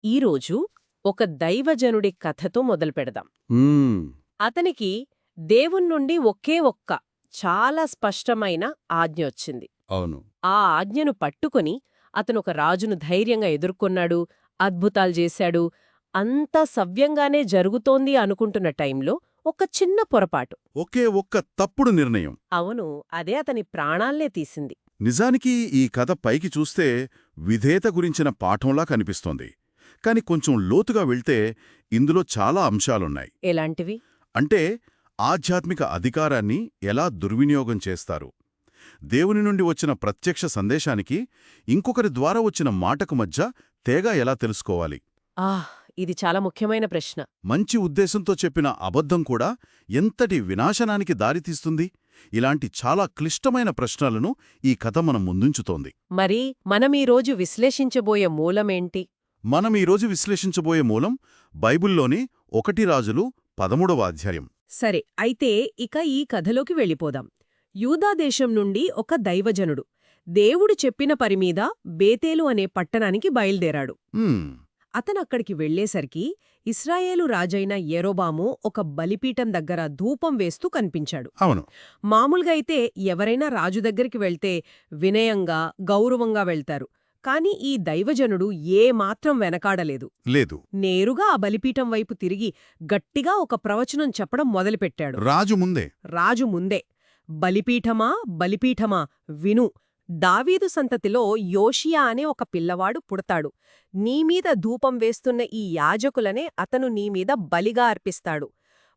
ఈరోజు ఒక దైవజనుడి కథతో మొదలుపెడదాం. మ్మ్. అతనికి దేవుణ్ణుండి ఒకే ఒక్క చాలా స్పష్టమైన ఆజ్ఞ వచ్చింది. అవును. ఆ ఆజ్ఞను పట్టుకొని అతనొక రాజును ధైర్యంగా ఎదుర్కొన్నాడు, అద్భుతాలు చేశాడు. అంతా సవ్యంగానే జరుగుతోంది అనుకుంటున్న టైంలో ఒక చిన్న పొరపాటు. ఒకే ఒక్క తప్పుడు నిర్ణయం. అవును, అదే అతని ప్రాణాల్నే తీసింది. నిజానికి ఈ కథ పైకి చూస్తే విధేయత గురించిన పాఠంలా కనిపిస్తోంది. కాని కొంచెం లోతుగా వెళ్తే ఇందులో చాలా అంశాలున్నాయి. ఎలాంటివి? అంటే ఆధ్యాత్మిక అధికారాన్ని ఎలా దుర్వినియోగం చేస్తారు, దేవుని నుండి వచ్చిన ప్రత్యక్ష సందేశానికి ఇంకొకరి ద్వారా వచ్చిన మాటకు మధ్య తేగా ఎలా తెలుసుకోవాలి, ఇది చాలా ముఖ్యమైన ప్రశ్న. మంచి ఉద్దేశంతో చెప్పిన అబద్ధం కూడా ఎంతటి వినాశనానికి దారితీస్తుంది, ఇలాంటి చాలా క్లిష్టమైన ప్రశ్నలను ఈ కథ మనం ముందుంచుతోంది. మరి మనమీరోజు విశ్లేషించబోయే మూలమేంటి? మనం ఈరోజు విశ్లేషించబోయే మూలం బైబిల్లోని 1 రాజులు 13వ అధ్యాయం. సరే, అయితే ఇక ఈ కథలోకి వెళ్ళిపోదాం. యూదాదేశం నుండి ఒక దైవజనుడు దేవుడు చెప్పిన పరిమీద బేతేలు అనే పట్టణానికి బయల్దేరాడు. మ్మ్. అతనక్కడికి వెళ్లేసరికి ఇశ్రాయేలు రాజైన యెరోబాము ఒక బలిపీఠం దగ్గర ధూపం వేస్తూ కనిపించాడు. అవును. మామూలుగా అయితే ఎవరైనా రాజు దగ్గరికి వెళ్తే వినయంగా, గౌరవంగా వెళ్తారు. కాని ఈ దైవజనుడు ఏమాత్రం వెనకాడలేదు. లేదు. నేరుగా ఆ బలిపీఠం వైపు తిరిగి గట్టిగా ఒక ప్రవచనం చెప్పడం మొదలుపెట్టాడు. రాజు ముందే, బలిపీఠమా బలిపీఠమా విను, దావీదు సంతతిలో యోషియా అనే ఒక పిల్లవాడు పుడతాడు. నీమీద ధూపం వేస్తున్న ఈ యాజకులనే అతను నీమీద బలిగా అర్పిస్తాడు.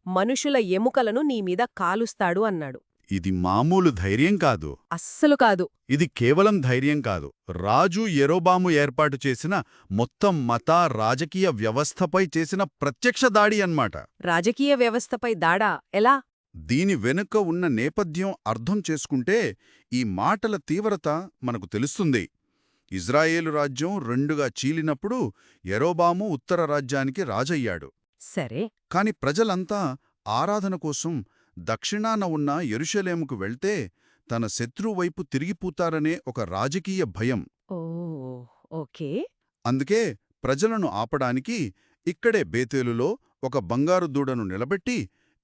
మనుషుల ఎముకలను నీమీద కాలుస్తాడు అన్నాడు. ఇది మామూలు ధైర్యం కాదు. అస్సలు కాదు. ఇది కేవలం ధైర్యం కాదు. రాజు యెరోబాము ఏర్పాటు చేసిన మొత్తం మత రాజకీయ వ్యవస్థపై చేసిన ప్రత్యక్ష దాడి అన్మాట. రాజకీయ వ్యవస్థపై దాడా? ఎలా? దీని వెనుక ఉన్న నేపథ్యం అర్థం చేసుకుంటే ఈ మాటల తీవ్రత మనకు తెలుస్తుంది. ఇజ్రాయేలు రాజ్యం రెండుగా చీలినప్పుడు యెరోబాము ఉత్తర రాజ్యానికి రాజయ్యాడు. సరే. కాని ప్రజలంతా ఆరాధన కోసం దక్షిణాన ఉన్న యెరూషలేముకు వెళ్తే తన శత్రువైపు తిరిగిపోతారనే ఒక రాజకీయ భయం. ఓకే. అందుకే ప్రజలను ఆపడానికి ఇక్కడే బేతేలులో ఒక బంగారు దూడను నిలబెట్టి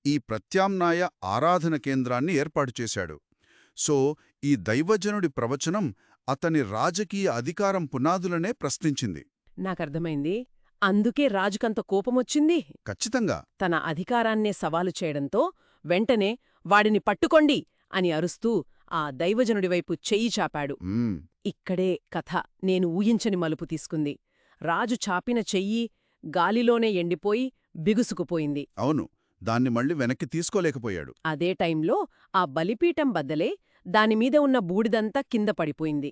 ఈ ప్రత్యామ్నాయ ఆరాధన కేంద్రాన్ని ఏర్పాటు చేశాడు. సో ఈ దైవజనుడి ప్రవచనం అతని రాజకీయ అధికారం పునాదులనే ప్రశ్నించింది. నాకర్థమైంది. అందుకే రాజుకంత కోపమొచ్చింది. ఖచ్చితంగా. తన అధికారాన్నే సవాలు చేయడంతో వెంటనే వాడిని పట్టుకోండి అని అరుస్తూ ఆ దైవజనుడివైపు చెయ్యి చాపాడు. ఇక్కడే కథ నేను ఊహించని మలుపు తీసుకుంది. రాజు చాపిన చెయ్యి గాలిలోనే ఎండిపోయి బిగుసుకుపోయింది. అవును, దాన్ని మళ్ళీ వెనక్కి తీసుకోలేకపోయాడు. అదే టైంలో ఆ బలిపీఠం బద్దలే దానిమీద ఉన్న బూడిదంతా కింద పడిపోయింది.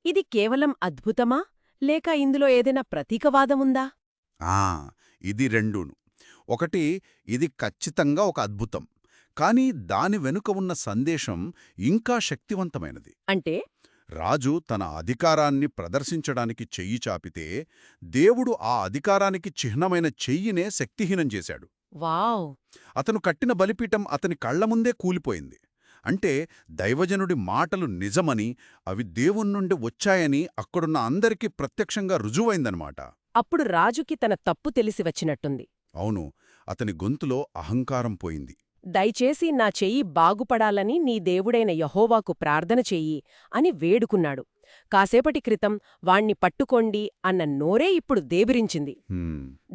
ఇది కేవలం అద్భుతమా, లేక ఇందులో ఏదైనా ప్రతీకవాదముందా? ఇది రెండూను. ఒకటి, ఇది ఖచ్చితంగా ఒక అద్భుతం. కాని దాని వెనుక ఉన్న సందేశం ఇంకా శక్తివంతమైనది. అంటే రాజు తన అధికారాన్ని ప్రదర్శించడానికి చెయ్యి చాపితే దేవుడు ఆ అధికారానికి చిహ్నమైన చెయ్యినే శక్తిహీనం చేశాడు. వావ్! అతను కట్టిన బలిపీఠం అతని కళ్లముందే కూలిపోయింది. అంటే దైవజనుడి మాటలు నిజమని, అవి దేవుణ్ణుండి వచ్చాయని అక్కడున్న అందరికీ ప్రత్యక్షంగా రుజువైందనమాట. అప్పుడు రాజుకి తన తప్పు తెలిసి వచ్చినట్టుంది. అవును, అతని గొంతులో అహంకారం పోయింది. దయచేసి నా చెయ్యి బాగుపడాలని నీ దేవుడైన యెహోవాకు ప్రార్థన చెయ్యి అని వేడుకున్నాడు. కాసేపటి క్రితం వాణ్ణి పట్టుకోండి అన్న నోరే ఇప్పుడు దేబిరించింది.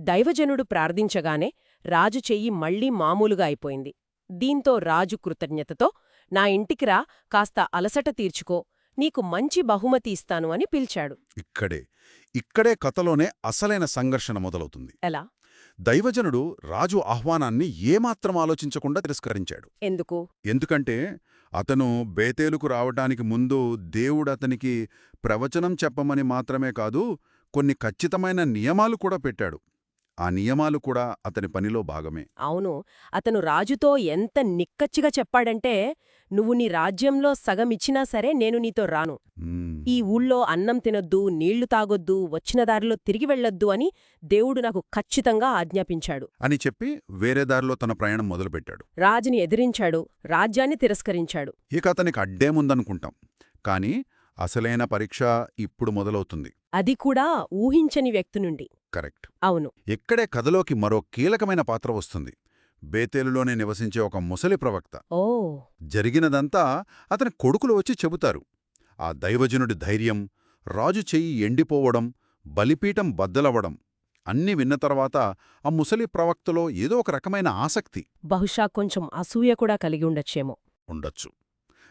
దైవజనుడు ప్రార్థించగానే రాజు చెయ్యి మళ్లీ మామూలుగా అయిపోయింది. దీంతో రాజు కృతజ్ఞతతో, నా ఇంటికిరా, కాస్త అలసట తీర్చుకో, నీకు మంచి బహుమతి ఇస్తాను అని పిలిచాడు. ఇక్కడే కథలోనే అసలైన సంఘర్షణ మొదలవుతుంది. ఎలా? దైవజనుడు రాజు ఆహ్వానాన్ని ఏమాత్రం ఆలోచించకుండా తిరస్కరించాడు. ఎందుకు? ఎందుకంటే అతను బేతేలుకు రావటానికి ముందు దేవుడతనికి ప్రవచనం చెప్పమని మాత్రమే కాదు, కొన్ని ఖచ్చితమైన నియమాలు కూడా పెట్టాడు. ఆ నియమాలు కూడా అతని పనిలో భాగమే. అవును, అతను రాజుతో ఎంత నిక్కచ్చిగా చెప్పాడంటే, నువ్వు నీ రాజ్యంలో సగమిచ్చినా సరే నేను నీతో రాను. ఈ ఊళ్ళో అన్నం తినొద్దు, నీళ్లు తాగొద్దు, వచ్చిన దారిలో తిరిగి వెళ్లొద్దు అని దేవుడు నాకు ఖచ్చితంగా ఆజ్ఞాపించాడు అని చెప్పి వేరే దారిలో తన ప్రయాణం మొదలుపెట్టాడు. రాజుని ఎదిరించాడు, రాజ్యాన్ని తిరస్కరించాడు. ఇక అతనికి అడ్డేముందనుకుంటాం. కాని అసలైన పరీక్ష ఇప్పుడు మొదలవుతుంది. అది కూడా ఊహించని వ్యక్తి నుండి. కరెక్ట్. అవును. ఇక్కడే కథలోకి మరో కీలకమైన పాత్ర వస్తుంది. బేతేలులోనే నివసించే ఒక ముసలి ప్రవక్త. ఓ. జరిగినదంతా అతని కొడుకులు వచ్చి చెబుతారు. ఆ దైవజనుడి ధైర్యం, రాజు చెయ్యి ఎండిపోవడం, బలిపీఠం బద్దలవడం అన్నీ విన్న తర్వాత ఆ ముసలి ప్రవక్తలో ఏదో ఒక రకమైన ఆసక్తి బహుశా కొంచెం అసూయ కూడా కలిగి ఉండొచ్చేమో. ఉండొచ్చు.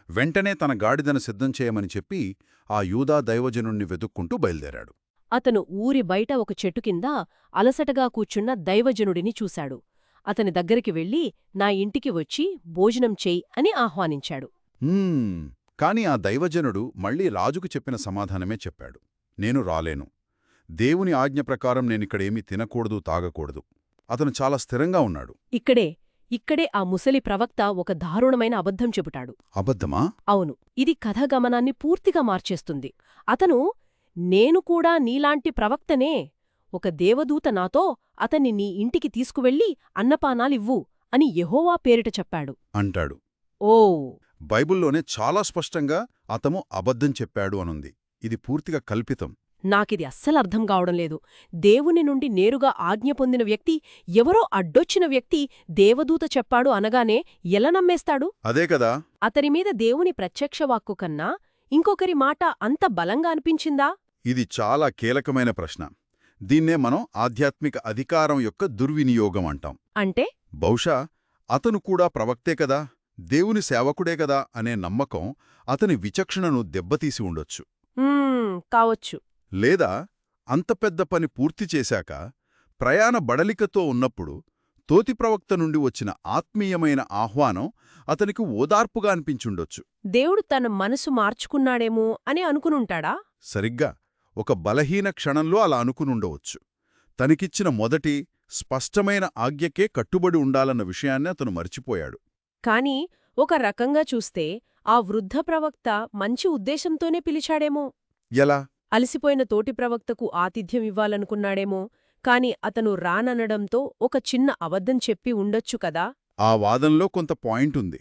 వెంటనే తన గాడిదను సిద్ధం చేయమని చెప్పి ఆ యూదా దైవజనుణ్ణి వెతుక్కుంటూ బయల్దేరాడు. అతను ఊరి బయట ఒక చెట్టు కింద అలసటగా కూర్చున్న దైవజనుడిని చూశాడు. అతని దగ్గరికి వెళ్ళి నా ఇంటికి వచ్చి భోజనం చెయ్యి అని ఆహ్వానించాడు. కాని ఆ దైవజనుడు మళ్లీ రాజుకు చెప్పిన సమాధానమే చెప్పాడు. నేను రాలేను. దేవుని ఆజ్ఞ ప్రకారం నేనిక్కడేమీ తినకూడదు, తాగకూడదు. అతను చాలా స్థిరంగా ఉన్నాడు. ఇక్కడే ఆ ముసలి ప్రవక్త ఒక దారుణమైన అబద్ధం చెబుతాడు. అబద్ధమా? అవును. ఇది కథాగమనాన్ని పూర్తిగా మార్చేస్తుంది. అతను నేను కూడా నీలాంటి ప్రవక్తనే. ఒక దేవదూత నాతో అతన్ని నీ ఇంటికి తీసుకువెళ్ళి అన్నపానాలివ్వు అని యెహోవా పేరిట చెప్పాడు అంటాడు. ఓ. బైబుల్లోనే చాలా స్పష్టంగా అతను అబద్ధం చెప్పాడు అనుంది. ఇది పూర్తిగా కల్పితం. నాకిది అస్సలర్థం కావడం లేదు. దేవుని నుండి నేరుగా ఆజ్ఞ పొందిన వ్యక్తి ఎవరో అడ్డొచ్చిన వ్యక్తి దేవదూత చెప్పాడు అనగానే ఎలా నమ్మేస్తాడు? అదే కదా. అతనిమీద దేవుని ప్రత్యక్షవాక్కు కన్నా ఇంకొకరి మాట అంత బలంగా అనిపించిందా? ఇది చాలా కీలకమైన ప్రశ్న. దీన్నే మనం ఆధ్యాత్మిక అధికారం యొక్క దుర్వినియోగం అంటాం. అంటే బహుశా అతను కూడా ప్రవక్తే కదా, దేవుని సేవకుడే కదా అనే నమ్మకం అతని విచక్షణను దెబ్బతీసి ఉండొచ్చు. కావచ్చు. లేదా అంత పెద్ద పని పూర్తి చేశాక ప్రయాణ బడలికతో ఉన్నప్పుడు తోతి ప్రవక్త నుండి వచ్చిన ఆత్మీయమైన ఆహ్వానం అతనికి ఓదార్పుగా అనిపించుండొచ్చు. దేవుడు తన మనసు మార్చుకున్నాడేమో అని అనుకునుంటాడా? సరిగ్గా ఒక బలహీన క్షణంలో అలా అనుకునుండవచ్చు. తనకిచ్చిన మొదటి స్పష్టమైన ఆజ్ఞకే కట్టుబడి ఉండాలన్న విషయాన్ని అతను మర్చిపోయాడు. కాని ఒక రకంగా చూస్తే ఆ వృద్ధ ప్రవక్త మంచి ఉద్దేశంతోనే పిలిచాడేమో. ఎలా? అలసిపోయిన తోటి ప్రవక్తకు ఆతిథ్యం ఇవ్వాలనుకున్నాడేమో. కాని అతను రాననడంతో ఒక చిన్న అబద్ధం చెప్పి ఉండొచ్చు కదా. ఆ వాదంలో కొంత పాయింటుంది.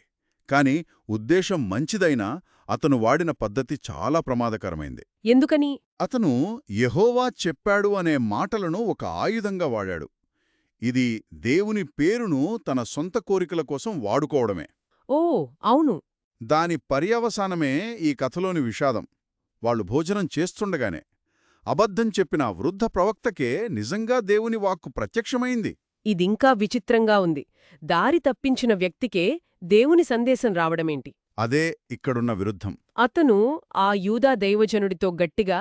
కాని ఉద్దేశం మంచిదైనా అతను వాడిన పద్ధతి చాలా ప్రమాదకరమైంది. ఎందుకని? అతను యెహోవా చెప్పాడు అనే మాటలను ఒక ఆయుధంగా వాడాడు. ఇది దేవుని పేరును తన సొంత కోరికల కోసం వాడుకోవడమే. ఓ అవును. దాని పర్యవసానమే ఈ కథలోని విషాదం. వాళ్ళు భోజనం చేస్తుండగానే అబద్ధం చెప్పిన వృద్ధ ప్రవక్తకే నిజంగా దేవుని వాక్కు ప్రత్యక్షమైంది. ఇదింకా విచిత్రంగా ఉంది. దారి తప్పించిన వ్యక్తికే దేవుని సందేశం రావడమేంటి? అదే ఇక్కడున్న విరుద్ధం. అతను ఆ యూదా దైవజనుడితో గట్టిగా,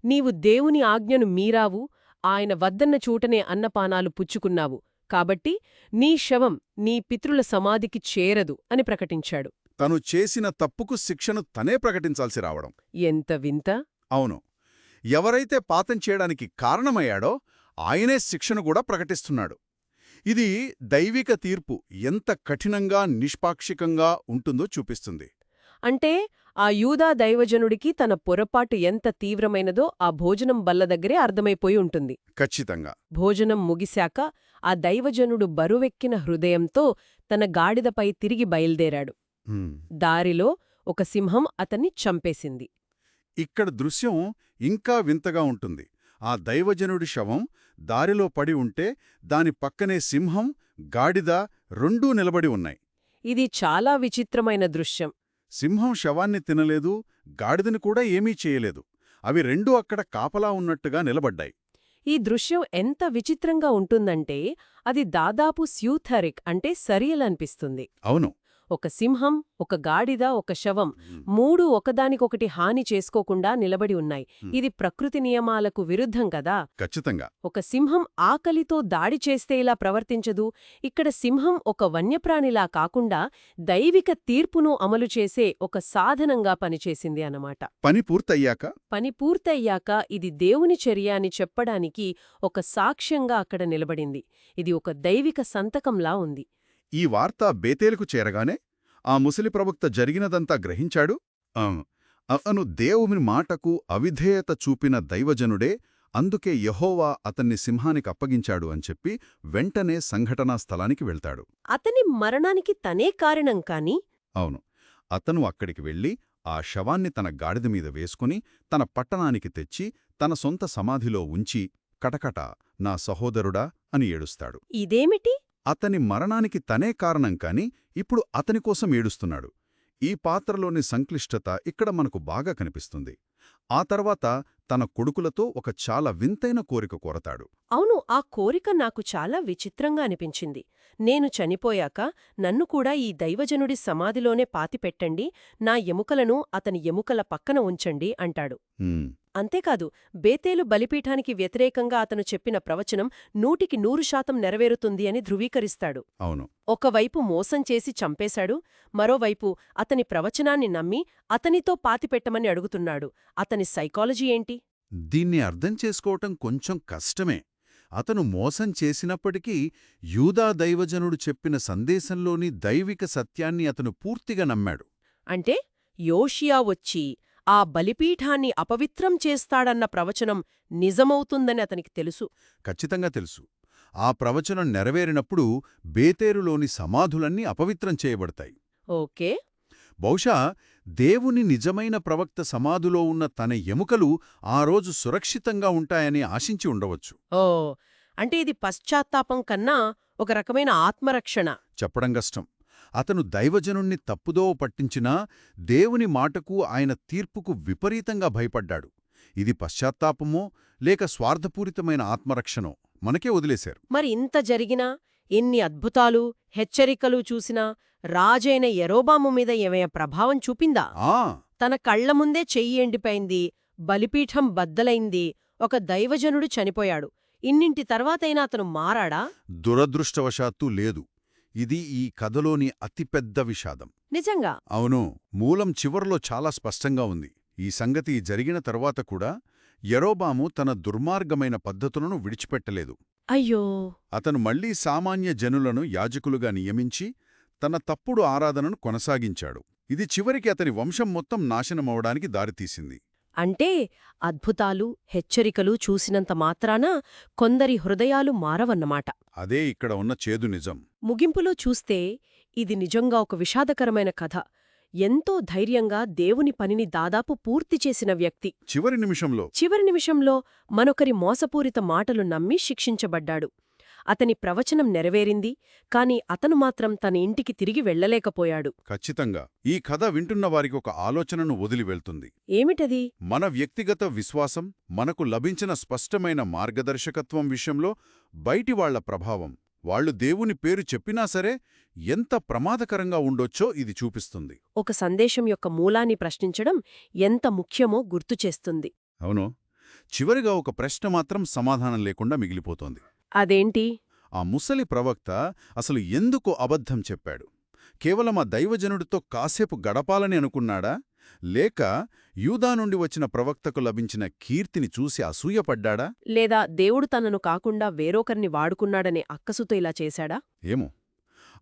నీవు దేవుని ఆజ్ఞను మీరావు, ఆయన వద్దన్న చూటనే అన్నపానాలు పుచ్చుకున్నావు, కాబట్టి నీ శవం నీ పితృల సమాధికి చేరదు అని ప్రకటించాడు. తను చేసిన తప్పుకు శిక్షను తనే ప్రకటించాల్సి రావడం ఎంత వింత! అవును. ఎవరైతే పాతం చేయడానికి కారణమయ్యాడో ఆయనే శిక్షను కూడా ప్రకటిస్తున్నాడు. ఇది దైవిక తీర్పు ఎంత కఠినంగా నిష్పాక్షికంగా ఉంటుందో చూపిస్తుంది. అంటే ఆ యూదా దైవజనుడికి తన పొరపాటు ఎంత తీవ్రమైనదో ఆ భోజనం బల్ల దగ్గరే అర్థమైపోయి ఉంటుంది. ఖచ్చితంగా. భోజనం ముగిశాక ఆ దైవజనుడు బరువెక్కిన హృదయంతో తన గాడిదపై తిరిగి బయల్దేరాడు. దారిలో ఒక సింహం అతన్ని చంపేసింది. ఇక్కడ దృశ్యం ఇంకా వింతగా ఉంటుంది. ఆ దైవజనుడి శవం దారిలో పడి ఉంటే దాని పక్కనే సింహం, గాడిద రెండూ నిలబడి ఉన్నాయి. ఇది చాలా విచిత్రమైన దృశ్యం. సింహం శవాన్ని తినలేదు, గాడిదని కూడా ఏమీ చేయలేదు. అవి రెండూ అక్కడ కాపలా ఉన్నట్టుగా నిలబడ్డాయి. ఈ దృశ్యం ఎంత విచిత్రంగా ఉంటుందంటే అది దాదాపు స్యూథరిక్ అంటే సరియలనిపిస్తుంది. అవును. ఒక సింహం, ఒక గాడిద, ఒక శవం మూడూ ఒకదానికొకటి హాని చేసుకోకుండా నిలబడి ఉన్నాయి. ఇది ప్రకృతి నియమాలకు విరుద్ధం కదా. ఖచ్చితంగా. ఒక సింహం ఆకలితో దాడి చేస్తే ఇలా ప్రవర్తించదు. ఇక్కడ సింహం ఒక వన్యప్రాణిలా కాకుండా దైవిక తీర్పును అమలు చేసే ఒక సాధనంగా పనిచేసింది అన్నమాట. పని పూర్తయ్యాక ఇది దేవుని చర్య అని చెప్పడానికి ఒక సాక్ష్యంగా అక్కడ నిలబడింది. ఇది ఒక దైవిక సంతకంలా ఉంది. ఈ వార్త బేతేలుకు చేరగానే ఆ ముసలి ప్రవక్త జరిగినదంతా గ్రహించాడు. అతను దేవుని మాటకు అవిధేయత చూపిన దైవజనుడే, అందుకే యెహోవా అతన్ని సింహానికి అప్పగించాడు అని చెప్పి వెంటనే సంఘటనా స్థలానికి వెళ్తాడు. అతని మరణానికి తనే కారణం కాని? అవును. అతను అక్కడికి వెళ్ళి ఆ శవాన్ని తన గాడిద మీద వేసుకుని తన పట్టణానికి తెచ్చి తన సొంత సమాధిలో ఉంచి కటకట నా సహోదరుడా అని ఏడుస్తాడు. ఇదేమిటి? అతని మరణానికి తనే కారణం కాని ఇప్పుడు అతని కోసం ఏడుస్తున్నాడు. ఈ పాత్రలోని సంక్లిష్టత ఇక్కడ మనకు బాగా కనిపిస్తుంది. ఆ తర్వాత తన కొడుకులతో ఒక చాలా వింతైన కోరిక కోరతాడు. అవును, ఆ కోరిక నాకు చాలా విచిత్రంగా అనిపించింది. నేను చనిపోయాక నన్ను కూడా ఈ దైవజనుడి సమాధిలోనే పాతిపెట్టండి, నా ఎముకలను అతని ఎముకల పక్కన ఉంచండి అంటాడు. హ్మ్, అంతేకాదు, బేతేలు బలిపీఠానికి వ్యతిరేకంగా అతను చెప్పిన ప్రవచనం 100% నెరవేరుతుంది అని ధృవీకరిస్తాడు. అవును. ఒకవైపు మోసం చేసి చంపేశాడు, మరోవైపు అతని ప్రవచనాన్ని నమ్మి అతనితో పాతిపెట్టమని అడుగుతున్నాడు. అతని సైకాలజీ ఏంటి? దీన్ని అర్థం చేసుకోవటం కొంచెం కష్టమే. అతను మోసం చేసినప్పటికీ యూదా దైవజనుడు చెప్పిన సందేశంలోని దైవిక సత్యాన్ని అతను పూర్తిగా నమ్మాడు. అంటే యోషియా వచ్చి ఆ బలిపీఠాన్ని అపవిత్రం చేస్తాడన్న ప్రవచనం నిజమవుతుందని అతనికి తెలుసు. ఖచ్చితంగా తెలుసు. ఆ ప్రవచనం నెరవేరినప్పుడు బేతేరులోని సమాధులన్నీ అపవిత్రం చేయబడతాయి. ఓకే. బహుశా దేవుని నిజమైన ప్రవక్త సమాధిలో ఉన్న తన ఎముకలు ఆ రోజు సురక్షితంగా ఉంటాయని ఆశించి ఉండవచ్చు. ఓ, అంటే ఇది పశ్చాత్తాపం కన్నా ఒక రకమైన ఆత్మరక్షణ. చెప్పడం కష్టం. అతను దైవజనుణ్ణి తప్పుదోవ పట్టించినా దేవుని మాటకు ఆయన తీర్పుకు విపరీతంగా భయపడ్డాడు. ఇది పశ్చాత్తాపమో లేక స్వార్థపూరితమైన ఆత్మరక్షణో మనకే వదిలేశారు. మరి ఇంత జరిగినా, ఎన్ని అద్భుతాలు, హెచ్చరికలు చూసినా రాజైన యెరోబాము మీద ఏమైనా ప్రభావం చూపిందా? ఆ తన కళ్ల ముందే చెయ్యి ఎండిపోయింది, బలిపీఠం బద్దలైంది, ఒక దైవజనుడు చనిపోయాడు. ఇన్నింటి తర్వాతైనా అతను మారాడా? దురదృష్టవశాత్తు లేదు. ఇది ఈ కథలోని అతిపెద్ద విషాదం. నిజంగా? అవును. మూలం చివర్లో చాలా స్పష్టంగా ఉంది. ఈ సంగతి జరిగిన తరువాత కూడా యెరోబాము తన దుర్మార్గమైన పద్ధతులను విడిచిపెట్టలేదు. అయ్యో! అతను మళ్లీ సామాన్య జనులను యాజకులుగా నియమించి తన తప్పుడు ఆరాధనను కొనసాగించాడు. ఇది చివరికి అతని వంశం మొత్తం నాశనమవడానికి దారితీసింది. అంటే అద్భుతాలు, హెచ్చరికలు చూసినంత మాత్రాన కొందరి హృదయాలు మారవన్నమాట. అదే ఇక్కడ ఉన్న చేదు నిజం. ముగింపులో చూస్తే ఇది నిజంగా ఒక విషాదకరమైన కథ. ఎంతో ధైర్యంగా దేవుని పనిని దాదాపు పూర్తి చేసిన వ్యక్తి చివరి నిమిషంలో మనొకరి మోసపూరిత మాటలు నమ్మి శిక్షించబడ్డాడు. అతని ప్రవచనం నెరవేరింది, కాని అతను మాత్రం తన ఇంటికి తిరిగి వెళ్లలేకపోయాడు. ఖచ్చితంగా ఈ కథ వింటున్న వారికి ఒక ఆలోచనను వదిలి వెళ్తుంది. ఏమిటది? మన వ్యక్తిగత విశ్వాసం, మనకు లభించిన స్పష్టమైన మార్గదర్శకత్వం విషయంలో బయటివాళ్ల ప్రభావం, వాళ్లు దేవుని పేరు చెప్పినా సరే ఎంత ప్రమాదకరంగా ఉండొచ్చో ఇది చూపిస్తుంది. ఒక సందేశం యొక్క మూలాన్ని ప్రశ్నించడం ఎంత ముఖ్యమో గుర్తుచేస్తుంది. అవును. చివరిగా ఒక ప్రశ్న మాత్రం సమాధానం లేకుండా మిగిలిపోతోంది. అదేంటి? ఆ ముసలి ప్రవక్త అసలు ఎందుకు అబద్ధం చెప్పాడు? కేవలం ఆ దైవజనుడితో కాసేపు గడపాలని అనుకున్నాడా? లేక యూదా నుండి వచ్చిన ప్రవక్తకు లభించిన కీర్తిని చూసి అసూయపడ్డాడా? లేదా దేవుడు తనను కాకుండా వేరొకరిని వాడుకున్నాడనే అక్కసుతో ఇలా చేశాడా? ఏమో.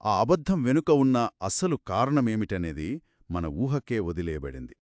ఆ అబద్ధం వెనుక ఉన్న అసలు కారణమేమిటనేది మన ఊహకే వదిలేయబడింది.